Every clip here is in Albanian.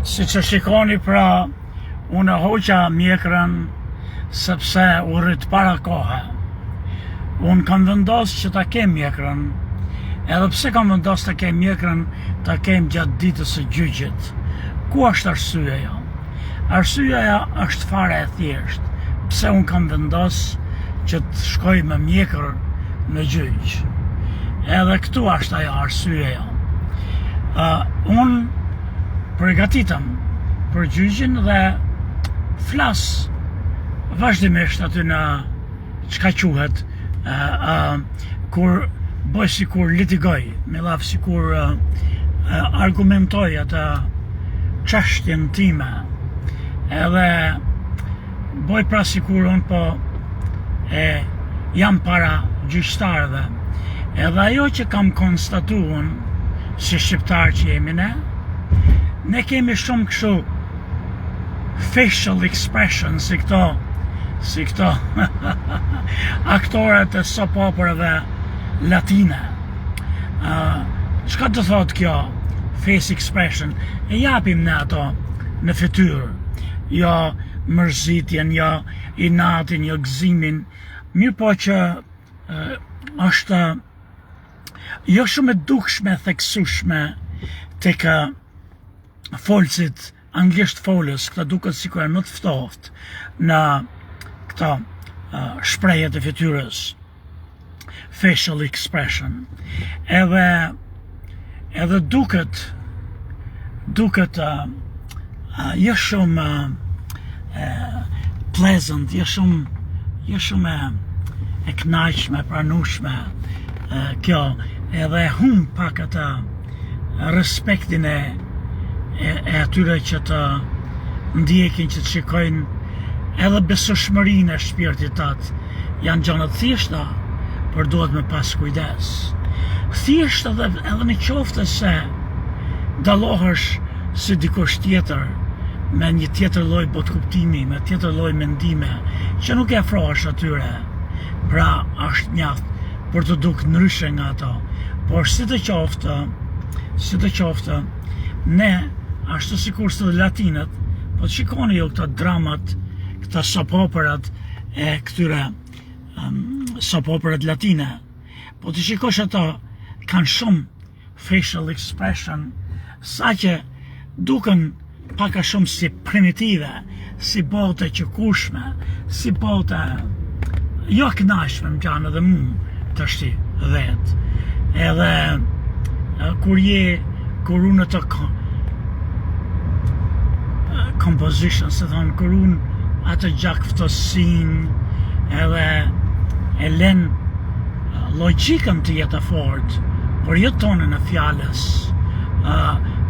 Si që shikoni pra, unë hoqa mjekrën sepse u rrit para kohe. Unë kam vendos që ta kem mjekrën, edhe pse kam vendos ta kem mjekrën, ta kem gjatë ditës së gjyqit. Ku është arsyeja? Arsyeja është fare e thjeshtë. Pse unë kam vendos që të shkoj me mjekër në gjyq. Edhe këtu është ajo arsyeja. Unë përgatitem për gjyqin dhe flas vazhdimisht aty në çka quhet kur bëj sikur litigoj, me laf sikur argumentoj atë çështjen time. Edhe bëj pra sikur unë po jam para gjyqtarëve. Edhe ajo që kam konstatuar si shqiptar që jemi ne kemi shumë kështu facial expression si këto aktorët e soap operave latine. Çka do thot kjo face expression? E japim ne ato në fytyrë, jo mërzitjen, jo inatin, jo gëzimin, mirë po që është jo shumë e dukshme, theksueshme tek folësit anglisht folës, këta duket sikur më të ftoftë në këto shprehjet e fytyrës, facial expression. Edhe duket jo shumë pleasant, jo shumë e kënaqshme, pranueshme kjo, edhe hum pak atë respektin e atyre që të ndjekin, që të shikojnë, edhe besueshmërinë e shpirtit tatë. Janë gjëra të thjeshta, por duhet me pas kujdes. Thjesht edhe në qoftë se dallohesh si dikush tjetër me një tjetër lloj botkuptimi, me tjetër lloj mendime, që nuk e afrohesh atyre, pra është mjaft për të dukur ndryshe nga ato. Por si të qoftë, ne ashtu sikur së latinët, po të shikoni jo këta dramat, këta soap operat e këtyre soap operat latine, po të shikosh ato kanë shumë facial expression, sa që duken paka shumë si primitive, si bote që kushme, si bote jo kënaqshme më kanë edhe mu të shti vetë. Edhe kur unë të composition, se thonë, kur unë atë gjakftësin edhe e len logjikën të jetë fort, por jo tonën e fjalës,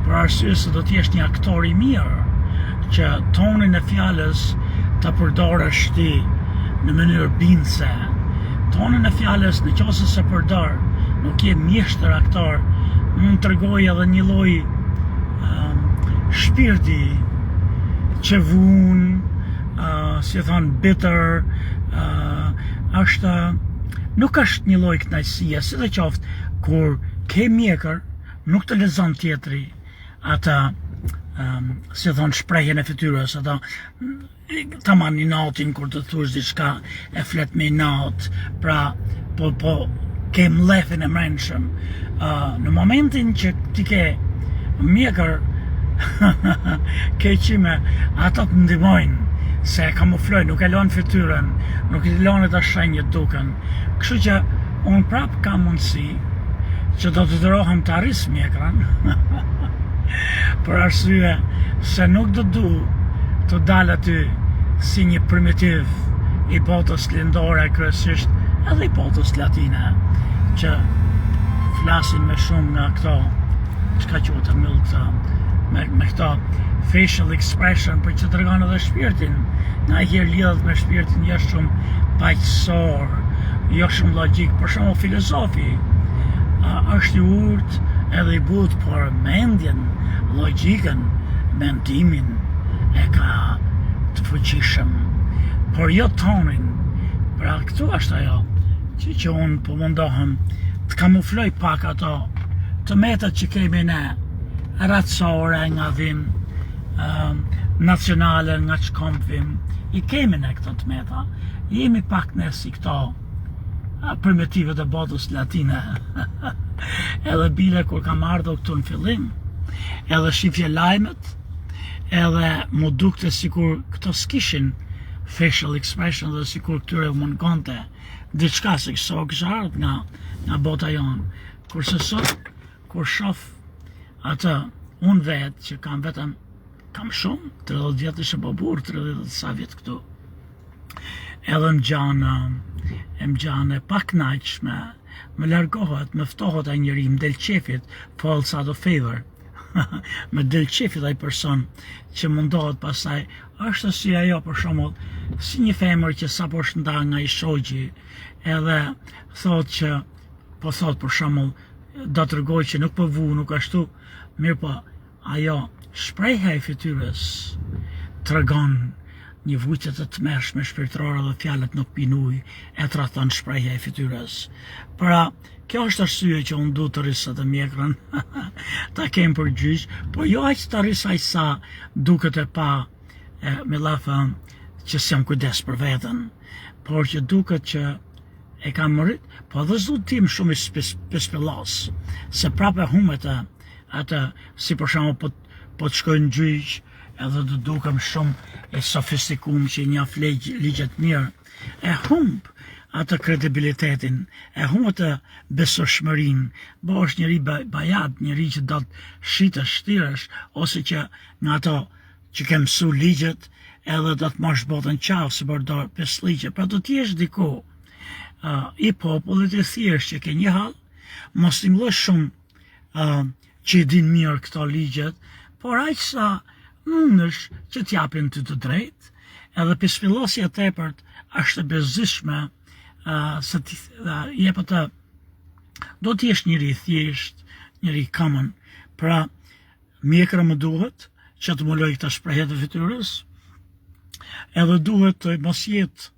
për arsye se do të jesh një aktor i mirë, që tonën e fjalës ta përdorësh ti në mënyrë bindse. Tonën e fjalës në qoftë se përdor, nuk je mjeshtër aktor, mund të tregoj edhe një lloj shpirti që vun, si thon bitter, nuk është një lloj kënaqësie, sidoqoftë kur ke mjekër, nuk të lezon tjetri ata, si thon, shprehjen e fytyrës, ata tamam i natin kur të thush diçka e flet me nat, pra po ke mlefin e mrenshëm. Në momentin që ti ke mjekër, ke qime, ata të ndihmojnë se kamuflojnë, nuk e lën fytyrën, nuk e lën ata shenjët duken. Kështu që unë prap kam mundësi që do të dërohem të arris mjekrën, për arsye se nuk do du të dal aty si një primitiv i botës lindore, kryesisht edhe i botës latine, që flasin me shumë nga këto, çka quhet të mill këto, me këto facial expression, për që të tregon edhe shpirtin, nga herë lidhet me shpirtin, jo shumë paqësor, jo shumë logjik. Për shembull, filozofi është i urtë edhe i butë, por mendjen, logjikën, mendimin e ka të fuqishëm, por jo tonin. Pra këtu është ajo që unë po mundohem të kamufloj pak ato të metët që kemi ne, ratësore nga dhim, nacionale nga që kompim, I kemi në këto të meta, jemi pak në si këto primitivet e botës latine. Edhe bile kur kam ardhur këtu në fillim, edhe shifje lajmet, edhe mu dukte sikur këto s'kishin facial expression dhe sikur këtyre mungonte diçka se këso kështë ardhë nga bota jonë. Kurse sot, kur shof atë, unë vetë që kam shumë, 30 vjetë ishe babur, 30 sa vjetë këtu. Edhe më gjanë pak naqshme, më largohet, më ftohet a njëri, më del qefit, falls out of favor. Më del qefit ai person që mundohet pasaj, është si ajo për shembull, si një femër që sa po shënda nga I shoqi, edhe thot që, po thot për shembull, do të rregoj që nuk po vu, nuk ashtu, mirë po, ajo shprehja e fytyrës tregon një vujtje të tmerrshme shpirtërore dhe fjalët nuk pinuj e tradhton shprehja e fytyrës. Pra, kjo është arsye që unë du të rrisat e mjekrën, ta kem për gjyq, po jo aq të rrisaj sa duket e pa, me lafa që s'jam kujdes për veten, por që duket që e kam mërit, po dhe zdu tim shumë I pispillos, se prape humet atë, si për shembull po të shkoj në gjyq, edhe të dukem shumë e sofistikum që njaf ligjet mirë, e humb atë kredibilitetin, e humb atë besueshmërinë, bo është njëri bajat, njëri që do të shitësh, shtiresh, ose që nga ato që ke mësu ligjet, edhe do të mosh botën qafë, se përdor 5 ligje, pra do t'jesh diku I popullit I thjesht që ke një hall, mos t'i mbullosh shumë që I din mirë këto ligjet, por aq sa mundesh që t'japin ty të drejtë, edhe pispillosja tepërt është e bezishme se ti jepet të do t'jesh njëri I thjesht, njëri common, pra mjekra më duhet që të muloj këta shprehje të fytyrës, edhe duhet të mos jetë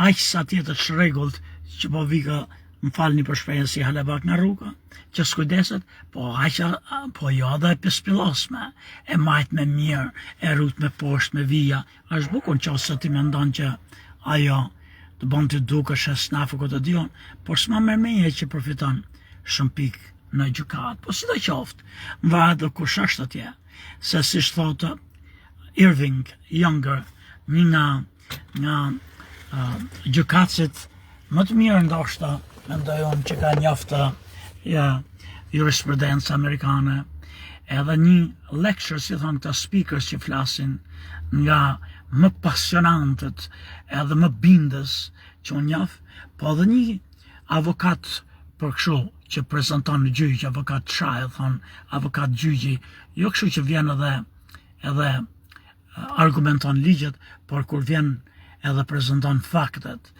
aq sa tjetër çrregullt që po vika më falni për shprehjen si halabak nga rruga, që s'kujdeset, po jo edhe e pispillosme, e majt me mirë, e rut me poshtë, me vija, është bukur nëse ti mendon që ajo të bën të dukesh e snafu këtë dion, por s'ma mërmenje që përfiton shumë pikë në gjykat, po si do qoftë, më varet dhe kush është atje, se si thotë Irving Younger, një nga gjykatësit më të mirë ndoshta, mendoj unë që ka njoftë jurisprudencë amerikane, edhe një lecture, si thonë këta speakers që flasin, nga më pasionantët edhe më bindës që unë njoh, po edhe një avokat për kështu që prezanton në gjyq, avokat trial, thonë avokat gjyqi, jo kështu që vjen edhe argumenton ligjet, por kur vjen edhe prezanton faktet.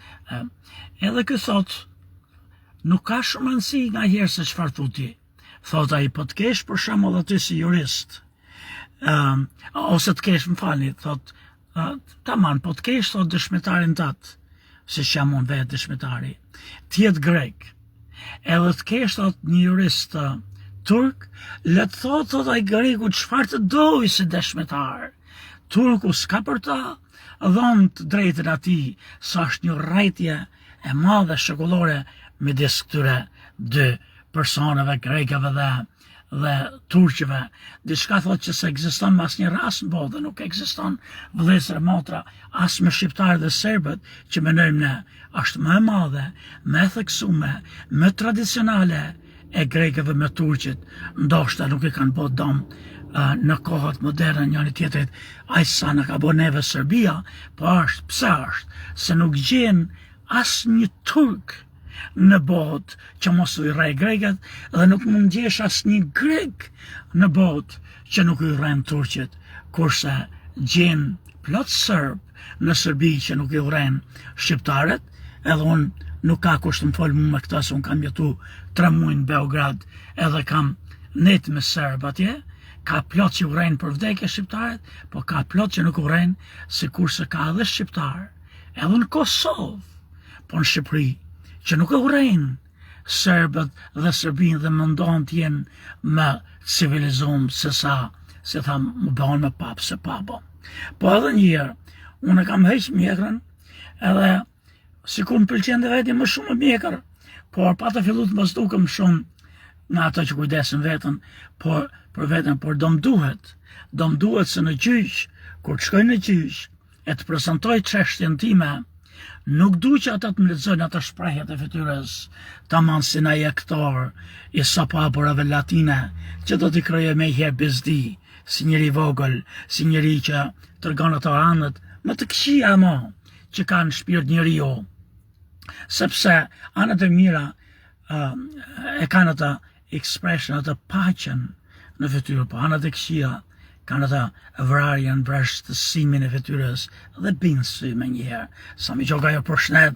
Edhe ky thot, nuk ka shumë rëndësi nga herë se çfarë thotë. Thot ai, po të kesh për shembull aty si jurist, ose të kesh, më falni, thot, tamam, po të kesh thot dëshmitarin tat, se jam unë vetë dëshmitari, të jetë grek, edhe të kesh thot një jurist turk, le të thot ai greku çfarë të doj si dëshmitar. Turku s'ka për ta dhënë të drejtën atij, sa është një rrajtje e madhe shekullore midis këtyre dy personave, grekëve dhe turqëve. Diçka thotë që se ekziston mas një ras në botë, nuk ekziston vëllezër motra, as me shqiptarë dhe serbët që menojmë ne, është më e madhe, më e theksume, më tradicionale e grekëve me turqit, ndoshta nuk I kanë bërë dom në kohët moderne njëri tjetrit, aq sa në ka bërë neve Serbia, po pse është, se nuk gjen asnjë turk në botë që mos U rrej greket, dhe nuk mund gjesh asnjë grek në botë që nuk U rren turqit, kurse gjen plot serb në Serbi që nuk I rren shqiptarët, edhe unë nuk ka kusht të më folë mu me këta, se unë kam jetu 3 muaj në Beograd, edhe kam net me serb atje, ka plot që urejnë për vdekje shqiptarët, po ka plot që nuk urejnë, si kurse ka edhe shqiptarë, edhe në Kosovë, po në Shqipëri, që nuk urejnë serbët dhe Serbinë dhe mundohen të jenë më civilizuar se sa se tham më bëhen me papë se papa. Po edhe njëherë, unë kam heq mjekrën, edhe si kur më pëlqen dhe veti më shumë mjekër, por pa të fillu të më stukëm shumë nga ato që kujdesin vetën, për vetën, por do më duhet se në gjyq, kur të shkoj në gjyq, e të prezentoj çështjen time, nuk du që ata të më lexojnë ato shprehjet e fytyrës, tamam si na aktor i sopaporave latine, që do t'i krijoj me herë bizdi, si njëri vogël, si njëri që tregon ato anët më të këqija mo, që kanë shpirt njeriu. Sepse anët e mira e kanë atë expression, atë paqen në fytyrë, po anët e këqija kanë atë vrarjen, vrashtësimin e fytyrës dhe binë sy me njëherë. Sa mi qoka jo përshnet.